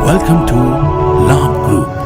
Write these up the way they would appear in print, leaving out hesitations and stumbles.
Welcome to Labh Group.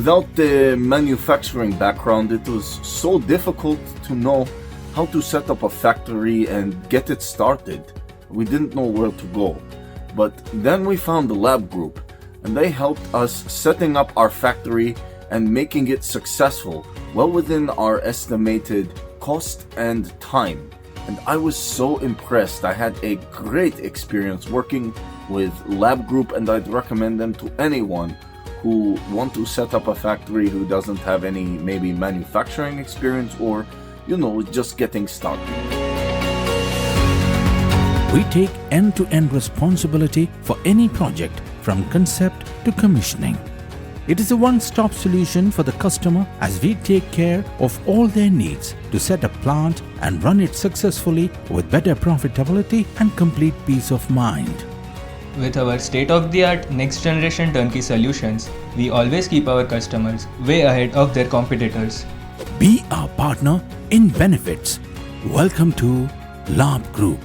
Without the manufacturing background, it was so difficult to know how to set up a factory and get it started. We didn't know where to go. But then we found the Labh Group, and they helped us setting up our factory and making it successful, well within our estimated cost and time. And I was so impressed. I had a great experience working with Labh Group, and I'd recommend them to anyone who want to set up a factory who doesn't have any maybe manufacturing experience or, just getting started. We take end-to-end responsibility for any project from concept to commissioning. It is a one-stop solution for the customer as we take care of all their needs to set a plant and run it successfully with better profitability and complete peace of mind. With our state-of-the-art next-generation turnkey solutions, we always keep our customers way ahead of their competitors. Be our partner in benefits. Welcome to Labh Group.